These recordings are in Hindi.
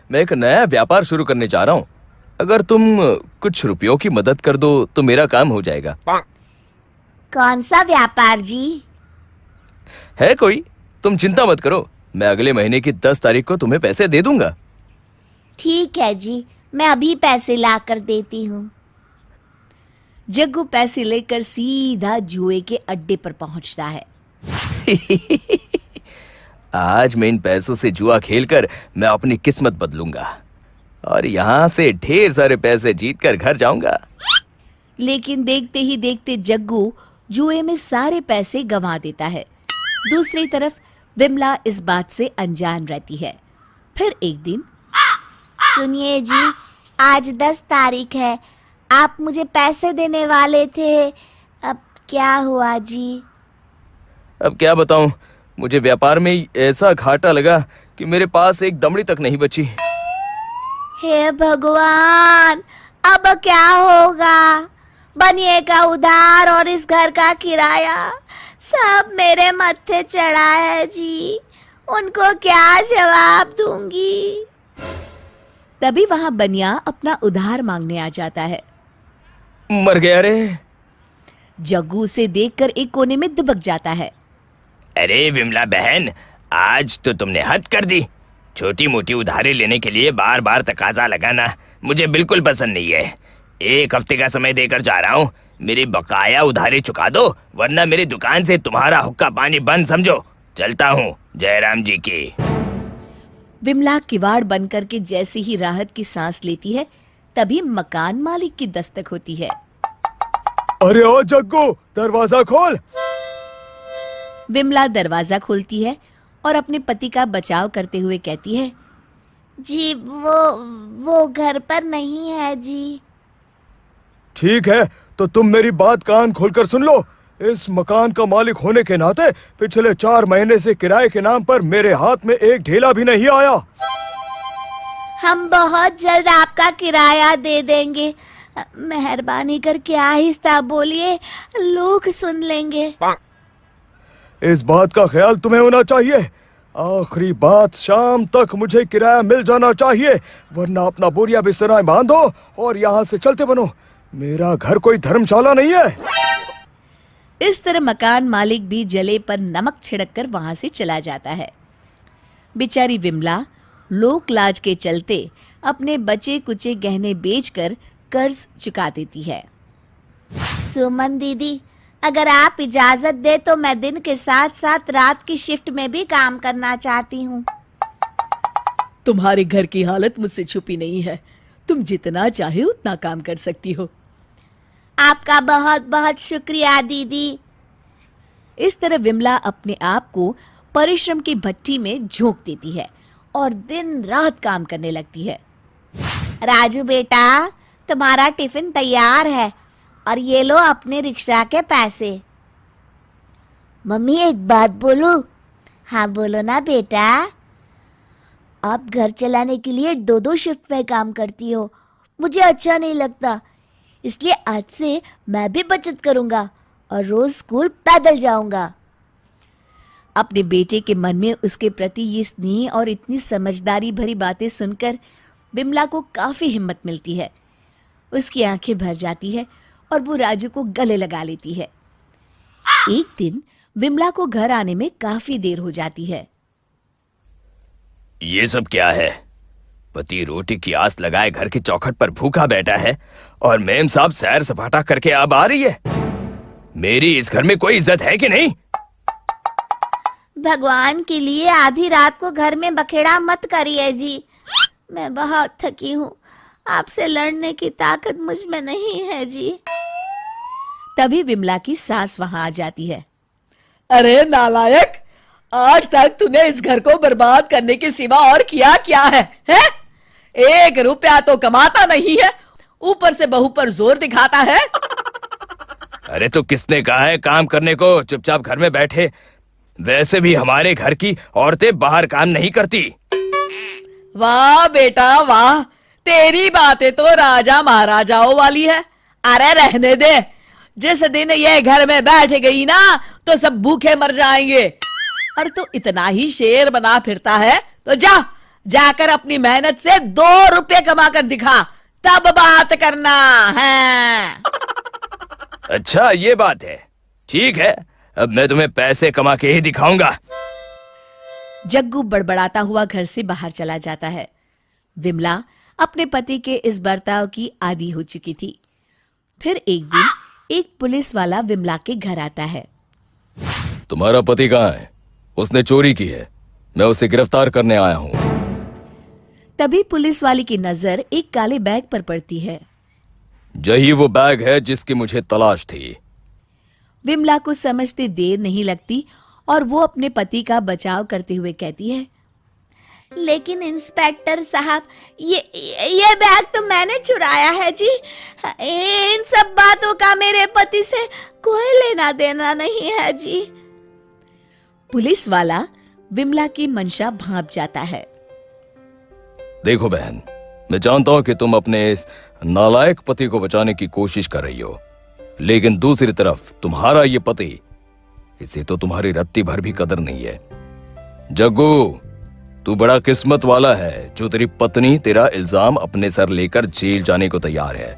मैं एक नया व्यापार शुरू करने जा रहा हूँ। अगर तुम कुछ रुपयों की मदद कर दो तो मेरा काम हो जाएगा। कौन सा व्यापार जी? है कोई, तुम चिंता मत करो, मैं अगले महीने की 10 तारीख को तुम्हें पैसे दे दूंगा। ठीक है जी, मैं अभी पैसे ला कर देती हूँ। जग्गू पैसे लेकर सीधा जुए के अड्डे पर पहुंचता है। आज मैं इन पैसों से जुआ खेलकर मैं अपनी किस्मत बदलूंगा और यहाँ से ढेर सारे पैसे जीतकर घर जाऊंगा। लेकिन देखते ही देखते जग्गू जुए में सारे पैसे गंवा देता है। दूसरी तरफ विमला इस बात से अनजान रहती है। फिर एक दिन, सुनिए जी, आज 10 तारीख है, आप मुझे पैसे देने वाले थे, अब क्या हुआ जी? अब क्या बताऊं, मुझे व्यापार में ऐसा घाटा लगा कि मेरे पास एक दमड़ी तक नहीं बची। हे भगवान, अब क्या होगा? बनिए का उधार और इस घर का किराया सब मेरे मत्थे चढ़ा है जी, उनको क्या जवाब दूंगी? तभी वहां बनिया अपना उधार मांगने आ जाता है। मर गया रे। जग्गू उसे देखकर एक कोने में दुबक जाता है। अरे विमला बहन, आज तो तुमने हद कर दी। छोटी मोटी उधारी लेने के लिए बार बार तकाजा लगाना मुझे बिल्कुल पसंद नहीं है। 1 हफ्ते का समय देकर जा रहा हूँ, मेरी बकाया उधारी चुका दो, वरना मेरी दुकान से तुम्हारा हुक्का पानी बंद समझो। चलता हूँ, जयराम जी की। विमला किवाड़ बंद करके जैसे ही राहत की सांस लेती है, तभी मकान मालिक की दस्तक होती है। अरे ओ जग्गू, दरवाजा खोल। विमला दरवाजा खोलती है और अपने पति का बचाव करते हुए कहती है, जी वो घर पर नहीं है जी। ठीक है, तो तुम मेरी बात कान खोलकर सुन लो। इस मकान का मालिक होने के नाते पिछले 4 महीने से किराए के नाम पर मेरे हाथ में एक ढेला भी नहीं आया। हम बहुत जल्द आपका किराया दे देंगे, मेहरबानी करके आहिस्ता बोलिए, लोग सुन लेंगे। इस बात का ख्याल तुम्हें होना चाहिए। आखिरी बात, शाम तक मुझे किराया मिल जाना चाहिए, वरना अपना बोरिया बिस्तरा बांधो और यहाँ से चलते बनो। मेरा घर कोई धर्मशाला नहीं है। इस तरह मकान मालिक भी जले पर नमक छिड़ककर वहां से चला जाता है। बेचारी विमला लोक लाज के चलते अपने बचे कुचे गहने बेचकर कर्ज चुका देती है। सुमन दीदी, अगर आप इजाजत दे तो मैं दिन के साथ साथ रात की शिफ्ट में भी काम करना चाहती हूँ। तुम्हारे घर की हालत मुझसे छुपी नहीं है, तुम जितना चाहे उतना काम कर सकती हो। आपका बहुत बहुत शुक्रिया दीदी। इस तरह विमला अपने आप को परिश्रम की भट्टी में झोंक देती है और दिन रात काम करने लगती है। राजू बेटा, तुम्हारा टिफिन तैयार है और ये लो अपने रिक्शा के पैसे। मम्मी एक बात बोलूं? हाँ बोलो ना बेटा। आप घर चलाने के लिए 2-2 शिफ्ट में काम करती हो, मुझे अच्छा नहीं लगता, इसलिए आज से मैं भी बचत करूंगा और रोज स्कूल पैदल जाऊंगा। अपने बेटे के मन में उसके प्रति ये स्नेह और इतनी समझदारी भरी बातें सुनकर विमला को काफी हिम्मत मिलती है। उसकी आंखें भर जाती है और वो राजू को गले लगा लेती है। एक दिन विमला को घर आने में काफी देर हो जाती है। ये सब क्या है? पति रोटी की आस लगाए घर की चौखट पर भूखा बैठा है और मेम साहब सैर सपाटा करके अब आ रही है। मेरी इस घर में कोई इज्जत है कि नहीं? भगवान के लिए आधी रात को घर में बखेड़ा मत करिए जी, मैं बहुत थकी हूँ, आपसे लड़ने की ताकत मुझ में नहीं है जी। तभी विमला की सास वहां आ जाती है। अरे नालायक, आज तक तूने इस घर को बर्बाद करने के सिवा और किया क्या है? 1 रुपया तो कमाता नहीं है, ऊपर से बहू पर जोर दिखाता है। अरे तो किसने कहा है काम करने को? चुपचाप घर में बैठे। वैसे भी हमारे घर की औरतें बाहर काम नहीं करती। वाह बेटा वाह, तेरी बातें तो राजा महाराजाओं वाली है। अरे रहने दे, जिस दिन ये घर में बैठ गई ना तो सब भूखे मर जाएंगे। और तू इतना ही शेर बना फिरता है तो जा जाकर अपनी मेहनत से 2 रुपए कमा कर दिखा, तब बात करना है। अच्छा ये बात है, ठीक है, अब मैं तुम्हें पैसे कमा के ही दिखाऊंगा। जग्गू बड़बड़ाता हुआ घर से बाहर चला जाता है। विमला अपने पति के इस बर्ताव की आदी हो चुकी थी। फिर एक दिन एक पुलिस वाला विमला के घर आता है। तुम्हारा पति कहाँ है? उसने चोरी की है, मैं उसे गिरफ्तार करने आया हूँ। तभी पुलिस वाले की नजर एक काले बैग पर पड़ती है। यही वो बैग है जिसकी मुझे तलाश थी। विमला को समझते देर नहीं लगती और वो अपने पति का बचाव करते हुए कहती है, लेकिन इंस्पेक्टर साहब, ये बैग तो मैंने चुराया है जी। इन सब बातों का मेरे पति से कोई लेना देना नहीं है जी। पुलिस वाला विमला की मंशा भांप जाता है। देखो बहन, मैं जानता हूं कि तुम अपने इस नालायक पति को बचाने की कोशिश कर रही हो, लेकिन दूसरी तरफ तुम्हारा ये पति, इसे तो तुम्हारी रत्ती भर भी कदर नहीं है। जग्गू, तू बड़ा किस्मत वाला है जो तेरी पत्नी तेरा इल्जाम अपने सर लेकर जेल जाने को तैयार है।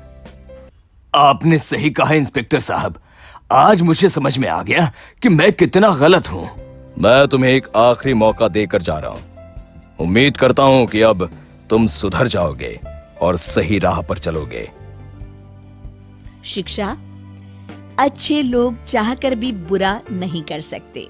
आपने सही कहा इंस्पेक्टर साहब, आज मुझे समझ में आ गया कि मैं कितना गलत हूँ। मैं तुम्हें एक आखिरी मौका देकर जा रहा हूं। उम्मीद करता हूं कि अब तुम सुधर जाओगे और सही राह पर चलोगे। शिक्षा, अच्छे लोग चाहकर भी बुरा नहीं कर सकते।